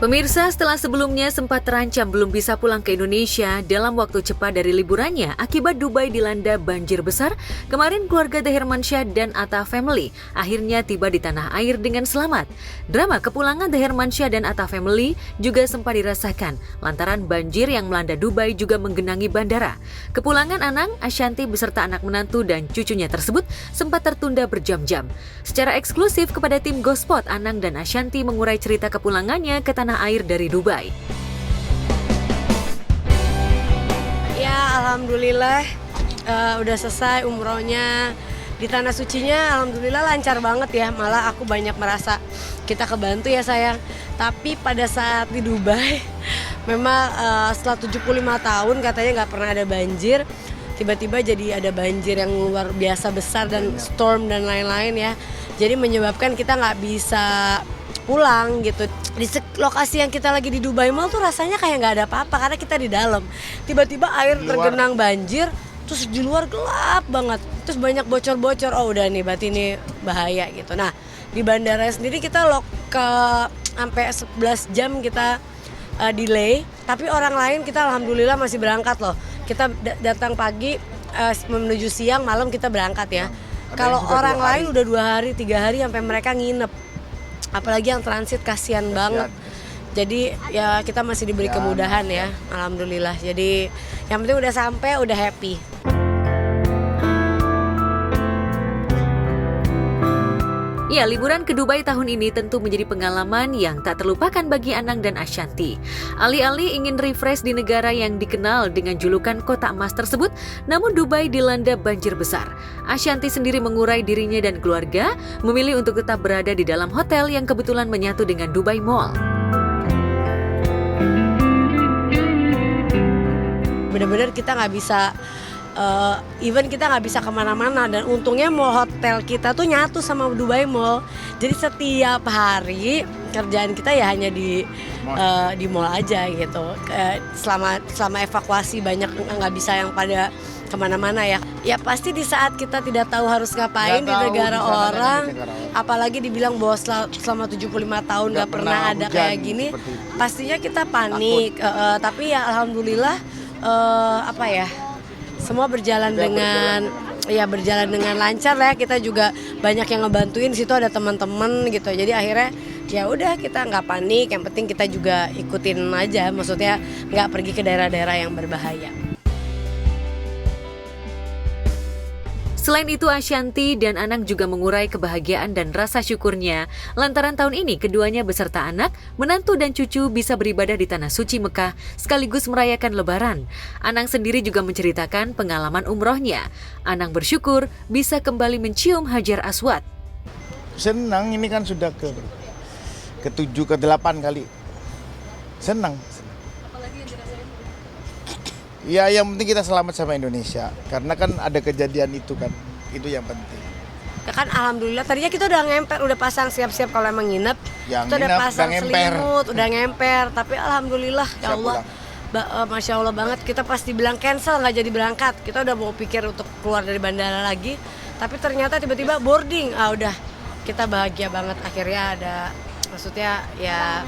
Pemirsa, setelah sebelumnya sempat terancam belum bisa pulang ke Indonesia dalam waktu cepat dari liburannya akibat Dubai dilanda banjir besar, kemarin keluarga The Hermansyah dan Atta Family akhirnya tiba di tanah air dengan selamat. Drama kepulangan The Hermansyah dan Atta Family juga sempat dirasakan lantaran banjir yang melanda Dubai juga menggenangi bandara. Kepulangan Anang, Ashanty beserta anak menantu dan cucunya tersebut sempat tertunda berjam-jam. Secara eksklusif kepada tim Gospot, Anang dan Ashanty mengurai cerita kepulangannya ke tanah air dari Dubai. Ya, alhamdulillah udah selesai umrohnya. Di tanah sucinya alhamdulillah lancar banget ya. Malah aku banyak merasa kita kebantu ya sayang. Tapi pada saat di Dubai memang setelah 75 tahun katanya nggak pernah ada banjir. Tiba-tiba jadi ada banjir yang luar biasa besar dan storm dan lain-lain ya. Jadi menyebabkan kita nggak bisa pulang gitu. Di lokasi yang kita lagi di Dubai Mall tuh rasanya kayak nggak ada apa-apa karena kita di dalam. Tiba-tiba air tergenang banjir, terus di luar gelap banget. Terus banyak bocor-bocor. Oh udah nih, berarti ini bahaya gitu. Nah di bandara sendiri kita sampai 11 jam kita delay. Tapi orang lain kita alhamdulillah masih berangkat loh. Kita datang pagi menuju siang, malam kita berangkat ya. Kalau orang lain udah 2 hari, 3 hari sampai mereka nginep. Apalagi yang transit kasihan banget. Jadi ya kita masih diberi kemudahan ya, alhamdulillah. Jadi yang penting udah sampai, udah happy. Ya, liburan ke Dubai tahun ini tentu menjadi pengalaman yang tak terlupakan bagi Anang dan Ashanty. Alih-alih ingin refresh di negara yang dikenal dengan julukan kota emas tersebut, namun Dubai dilanda banjir besar. Ashanty sendiri mengurai dirinya dan keluarga, memilih untuk tetap berada di dalam hotel yang kebetulan menyatu dengan Dubai Mall. Benar-benar kita nggak bisa even kita nggak bisa kemana-mana, dan untungnya mall hotel kita tuh nyatu sama Dubai Mall. Jadi setiap hari kerjaan kita ya hanya di mall aja gitu. Selama evakuasi banyak nggak bisa yang pada kemana-mana ya. Ya pasti di saat kita tidak tahu harus ngapain di negara orang, apalagi dibilang bahwa selama 75 tahun nggak pernah ada kayak gini, pastinya kita panik. Tapi ya alhamdulillah semua berjalan dengan lancar lah. Kita juga banyak yang ngebantuin, situ ada teman-teman gitu. Jadi akhirnya ya udah kita nggak panik, yang penting kita juga ikutin aja, maksudnya nggak pergi ke daerah-daerah yang berbahaya. Selain itu, Ashanty dan Anang juga mengurai kebahagiaan dan rasa syukurnya lantaran tahun ini keduanya beserta anak, menantu dan cucu bisa beribadah di Tanah Suci Mekah sekaligus merayakan Lebaran. Anang sendiri juga menceritakan pengalaman umrohnya. Anang bersyukur bisa kembali mencium Hajar Aswad. Senang, ini kan sudah ke-7, ke-8 kali. Senang. Apalagi yang dirasain? Ya yang penting kita selamat sama Indonesia. Karena kan ada kejadian itu kan. Itu yang penting. Ya kan alhamdulillah tadinya kita udah ngemper, udah pasang siap-siap kalau emang nginep. Yang kita udah nginep, pasang udah ngemper. selimut, udah ngemper. Tapi alhamdulillah ya Allah, Masya Allah banget. Kita pas dibilang cancel nggak jadi berangkat. Kita udah mau pikir untuk keluar dari bandara lagi. Tapi ternyata tiba-tiba boarding. Udah kita bahagia banget akhirnya ada, maksudnya ya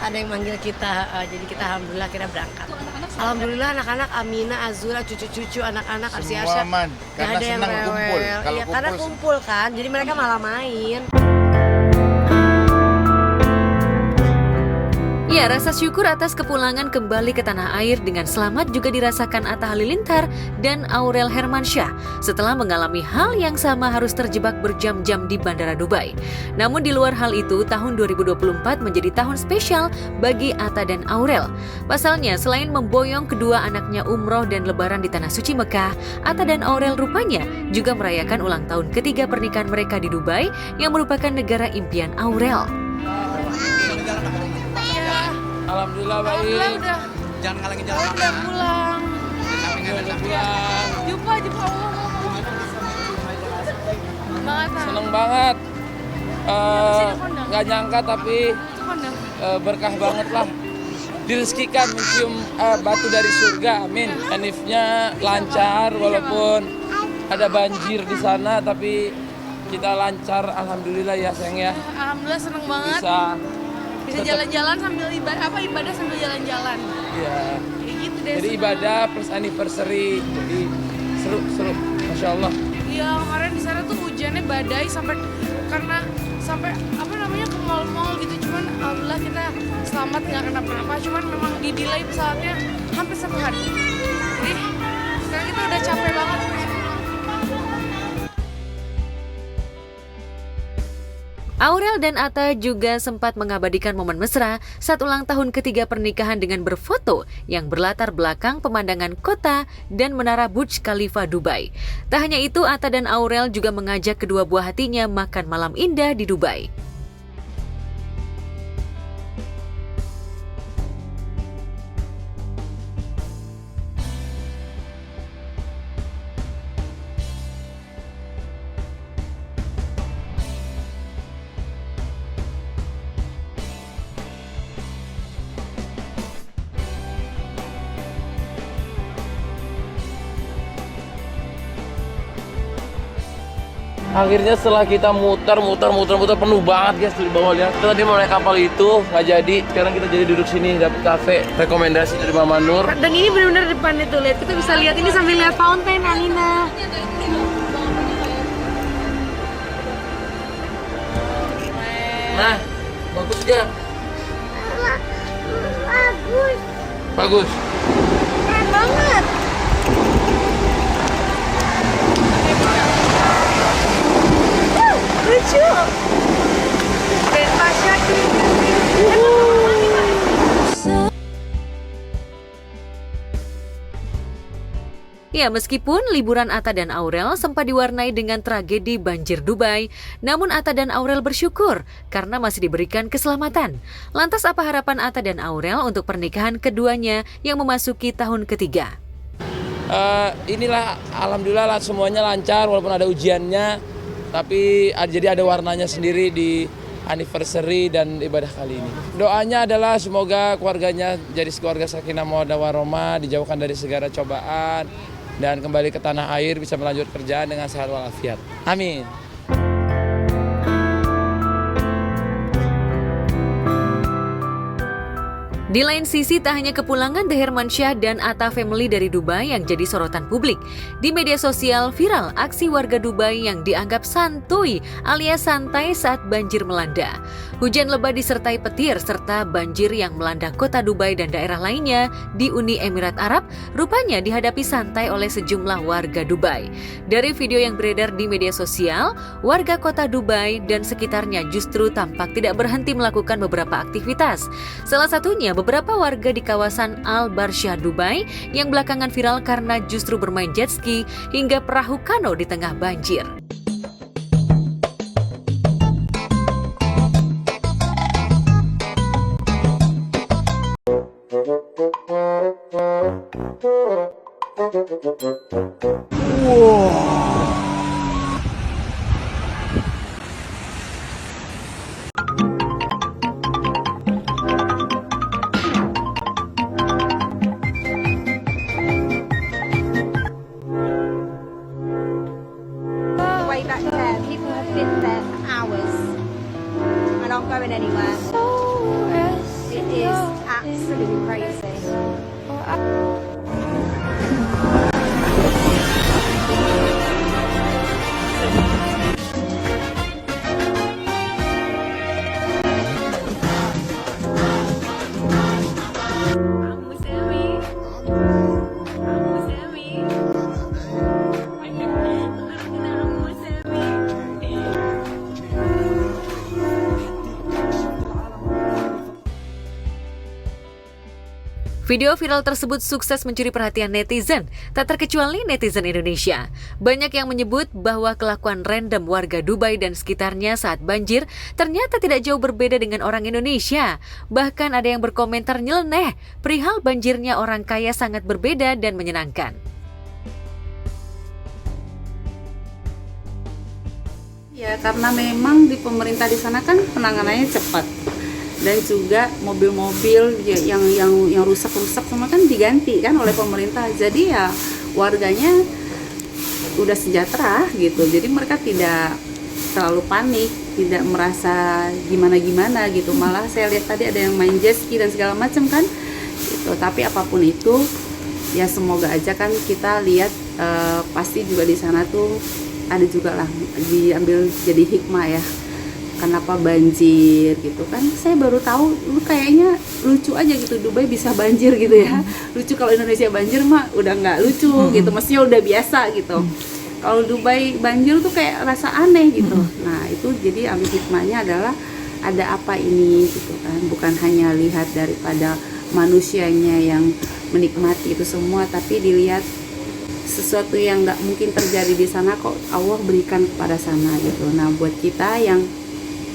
ada yang manggil kita. Jadi kita alhamdulillah kita berangkat. Alhamdulillah anak-anak Amina, Azura, cucu-cucu, anak-anak Semua Arsyasya aman, karena ada yang senang rewel. kumpul. Kalau Iya, karena kumpul kan, jadi mereka malah main. Ya, rasa syukur atas kepulangan kembali ke tanah air dengan selamat juga dirasakan Atta Halilintar dan Aurel Hermansyah setelah mengalami hal yang sama, harus terjebak berjam-jam di Bandara Dubai. Namun di luar hal itu, tahun 2024 menjadi tahun spesial bagi Atta dan Aurel. Pasalnya, selain memboyong kedua anaknya umroh dan lebaran di Tanah Suci Mekah, Atta dan Aurel rupanya juga merayakan ulang tahun ketiga pernikahan mereka di Dubai yang merupakan negara impian Aurel. Alhamdulillah baik. Alhamdulillah udah. Jangan ngalangin jalan. Udah pulang. Udah pulang. Jumpa Allah. Banget. Seneng banget. Nggak nyangka tapi berkah banget lah. Direzekikan mencium batu dari surga, amin. Hanifnya lancar walaupun ada banjir di sana, tapi kita lancar, alhamdulillah ya sayang ya. Alhamdulillah seneng banget. Bisa Bisa jalan-jalan sambil ibadah sambil jalan-jalan. Iya. Kayak gitu deh. Jadi senang. ibadah plus anniversary. Jadi seru, Masya Allah. Iya, kemarin di sana tuh hujannya badai sampai ke mall-mall gitu. Cuman alhamdulillah kita selamat, nggak kenapa-napa. Cuman memang di delay pesawatnya hampir 1 hari. Jadi sekarang kita udah capek banget. Aurel dan Atta juga sempat mengabadikan momen mesra saat ulang tahun ketiga pernikahan dengan berfoto yang berlatar belakang pemandangan kota dan menara Burj Khalifa Dubai. Tak hanya itu, Atta dan Aurel juga mengajak kedua buah hatinya makan malam indah di Dubai. Akhirnya setelah kita muter penuh banget guys di bawah, lihat. Kita tadi mau naik kapal itu nggak jadi. Sekarang kita jadi duduk sini dapet kafe. Rekomendasi dari Mama Nur. Dan ini benar-benar depan itu, lihat. Kita bisa lihat ini sambil lihat fountain, Alina. Nah, bagus gak? Bagus. Keren banget. Lucu. Keren banget. Ya, meskipun liburan Atta dan Aurel sempat diwarnai dengan tragedi banjir Dubai, namun Atta dan Aurel bersyukur karena masih diberikan keselamatan. Lantas apa harapan Atta dan Aurel untuk pernikahan keduanya yang memasuki tahun ketiga? Inilah alhamdulillah lah, semuanya lancar walaupun ada ujiannya, tapi jadi ada warnanya sendiri di anniversary dan ibadah kali ini. Doanya adalah semoga keluarganya jadi keluarga sakinah mawaddah warahmah, dijauhkan dari segala cobaan dan kembali ke tanah air, bisa melanjut kerjaan dengan sehat walafiat. Amin. Di lain sisi, tak hanya kepulangan The Hermansyah dan Atta family dari Dubai yang jadi sorotan publik. Di media sosial viral aksi warga Dubai yang dianggap santuy alias santai saat banjir melanda. Hujan lebat disertai petir serta banjir yang melanda kota Dubai dan daerah lainnya di Uni Emirat Arab rupanya dihadapi santai oleh sejumlah warga Dubai. Dari video yang beredar di media sosial, warga kota Dubai dan sekitarnya justru tampak tidak berhenti melakukan beberapa aktivitas. Salah satunya beberapa warga di kawasan Al Barsha Dubai yang belakangan viral karena justru bermain jet ski hingga perahu kano di tengah banjir. Way back there, people have been there for hours and aren't going anywhere. It is absolutely crazy. Video viral tersebut sukses mencuri perhatian netizen, tak terkecuali netizen Indonesia. Banyak yang menyebut bahwa kelakuan random warga Dubai dan sekitarnya saat banjir ternyata tidak jauh berbeda dengan orang Indonesia. Bahkan ada yang berkomentar nyeleneh, perihal banjirnya orang kaya sangat berbeda dan menyenangkan. Ya, karena memang di pemerintah di sana kan penanganannya cepat. Dan juga mobil-mobil yang rusak-rusak semua kan diganti kan oleh pemerintah. Jadi ya warganya udah sejahtera gitu. Jadi mereka tidak terlalu panik. tidak merasa gimana-gimana gitu. Malah saya lihat tadi ada yang main jet ski dan segala macam kan gitu. Tapi apapun itu ya semoga aja kan kita lihat pasti juga di sana tuh ada juga lah diambil jadi hikmah ya. Kenapa banjir gitu kan? Saya baru tahu, kayaknya lucu aja gitu Dubai bisa banjir gitu ya. Lucu kalau Indonesia banjir mah udah nggak lucu gitu, mestinya udah biasa gitu. Kalau Dubai banjir tuh kayak rasa aneh gitu. Nah itu jadi ambil hikmahnya adalah ada apa ini gitu kan? Bukan hanya lihat daripada manusianya yang menikmati itu semua, tapi dilihat sesuatu yang nggak mungkin terjadi di sana kok Allah berikan kepada sana gitu. Nah buat kita yang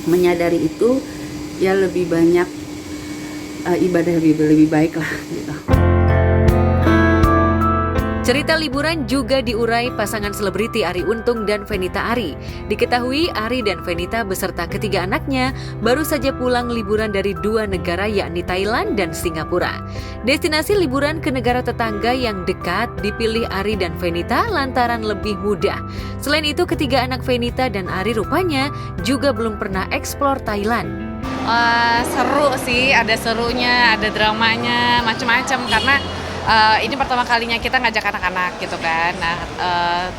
menyadari itu ya lebih banyak ibadah lebih baik lah gitu. Cerita liburan juga diurai pasangan selebriti Arie Untung dan Fenita Arie. Diketahui Arie dan Fenita beserta ketiga anaknya baru saja pulang liburan dari 2 negara yakni Thailand dan Singapura. Destinasi liburan ke negara tetangga yang dekat dipilih Arie dan Fenita lantaran lebih mudah. Selain itu ketiga anak Fenita dan Arie rupanya juga belum pernah eksplor Thailand. Seru sih, ada serunya, ada dramanya, macam-macam karena ini pertama kalinya kita ngajak anak-anak gitu kan. Nah,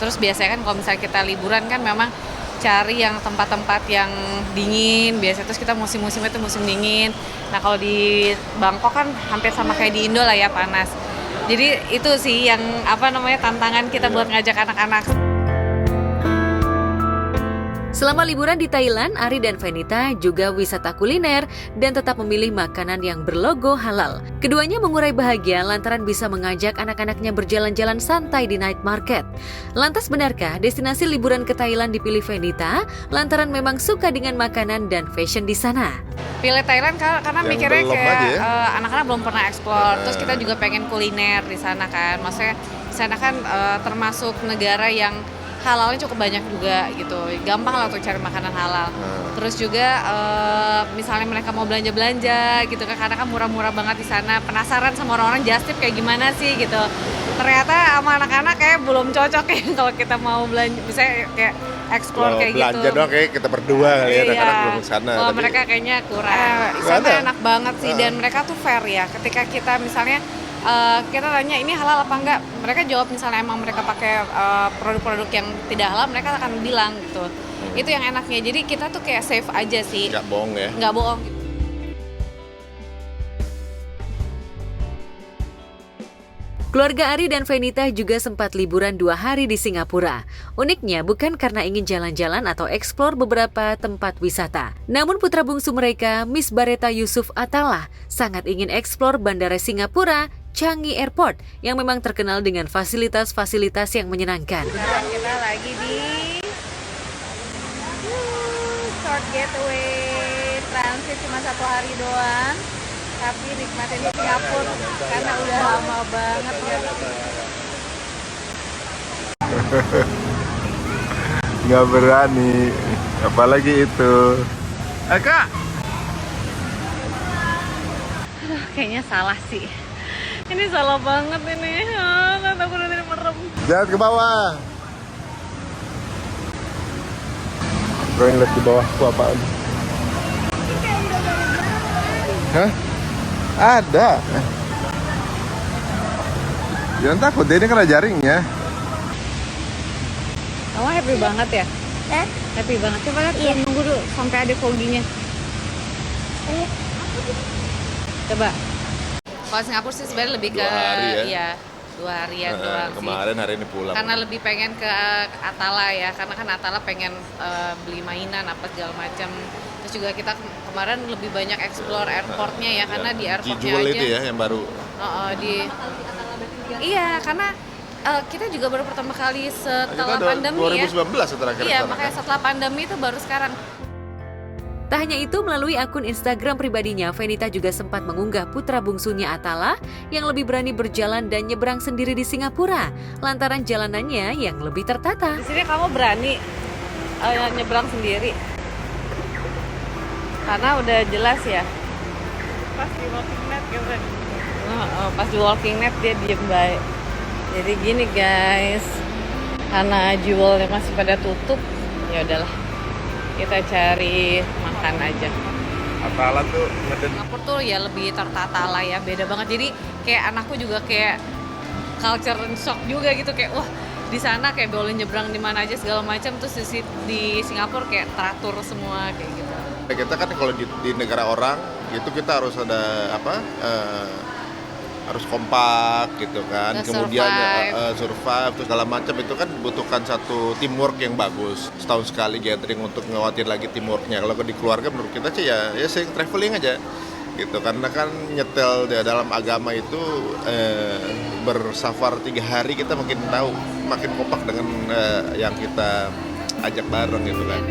terus biasanya kan kalau misalnya kita liburan kan memang cari yang tempat-tempat yang dingin. Biasanya terus kita musim-musimnya itu musim dingin. Nah, kalau di Bangkok kan hampir sama kayak di Indo lah ya, panas. Jadi itu sih yang tantangan kita buat ngajak anak-anak. Selama liburan di Thailand, Arie dan Fenita juga wisata kuliner dan tetap memilih makanan yang berlogo halal. Keduanya mengurai bahagia lantaran bisa mengajak anak-anaknya berjalan-jalan santai di night market. Lantas benarkah destinasi liburan ke Thailand dipilih Fenita lantaran memang suka dengan makanan dan fashion di sana? Pilih Thailand karena Yang mikirnya belum kayak aja ya? Anak-anak belum pernah eksplor. Terus kita juga pengen kuliner di sana kan. Maksudnya di sana kan termasuk negara yang halalnya cukup banyak juga gitu, gampang lah untuk cari makanan halal. Terus juga misalnya mereka mau belanja-belanja gitu kan, karena kan murah-murah banget di sana. Penasaran sama orang-orang just tip kayak gimana sih gitu. Ternyata sama anak-anak kayak belum cocok ya kalau kita mau belanja, misalnya kayak explore kayak gitu. Belanja doang kayak kita berdua kali ya, anak-anak belum kesana. Kalau mereka kayaknya kurang. Sana enak banget sih dan mereka tuh fair ya. Ketika kita misalnya kita tanya ini halal apa enggak, mereka jawab misalnya emang mereka pakai produk-produk yang tidak halal, mereka akan bilang gitu. Itu yang enaknya, jadi kita tuh kayak safe aja sih. Nggak bohong ya? Nggak bohong gitu. Keluarga Arie dan Fenita juga sempat liburan 2 hari di Singapura. Uniknya bukan karena ingin jalan-jalan atau eksplor beberapa tempat wisata. Namun putra bungsu mereka, Miss Bareta Yusuf Attallah, sangat ingin eksplor Bandara Singapura, Changi Airport, yang memang terkenal dengan fasilitas-fasilitas yang menyenangkan. Kita lagi di short getaway, transit cuma 1 hari doang. Tapi nikmatin di Singapura karena udah lama banget ya. Nggak berani, apalagi itu. Kak! Aduh, kayaknya salah sih. Ini salah banget ini. Kan aku udah merem. Jangan ke bawah. Gue lihat di bawah itu apaan? Hah? Ada. Jangan takut, dia ini kena jaringnya. Kamu happy banget ya? Happy banget. Coba lihat, nunggu dulu sampai ada foginya. Coba. Kalau Singapura sih sebenarnya lebih ke 2 hari ya? Iya, 2 harian doang sih. Kemarin hari ini pulang. Karena lebih pengen ke Atala ya, karena kan Atala pengen beli mainan apa segala macam. Terus juga kita kemarin lebih banyak explore airportnya ya, karena di airportnya Jewel aja. itu ya yang baru. Iya, karena kita juga baru pertama kali setelah Kita pandemi 2019 terakhir. ya. Iya, makanya setelah pandemi itu baru sekarang. Tak hanya itu, melalui akun Instagram pribadinya, Fenita juga sempat mengunggah putra bungsunya Attallah yang lebih berani berjalan dan nyebrang sendiri di Singapura, lantaran jalanannya yang lebih tertata. Di sini kamu berani nyebrang sendiri? Karena udah jelas ya. Pas di walking net gitu. Pas di walking net dia diem baik. Jadi gini guys, karena jewelnya masih pada tutup, ya udahlah. kita cari makan aja. Atalan tuh ngeden. Singapura tuh ya lebih tertata lah ya, beda banget. Jadi kayak anakku juga kayak culture shock juga gitu, kayak wah di sana kayak boleh nyebrang di mana aja segala macam, terus di Singapura kayak teratur semua kayak gitu. Kita kan kalau di negara orang gitu kita harus ada harus kompak gitu kan, kemudian survive terus segala macam, itu kan butuhkan satu teamwork yang bagus. Setahun sekali gathering untuk ngawatir lagi teamworknya. Kalau di keluarga menurut kita sih ya sering traveling aja gitu, karena kan nyetel dalam agama itu bersafar 3 hari kita makin tahu, makin kompak dengan yang kita ajak bareng gitu kan.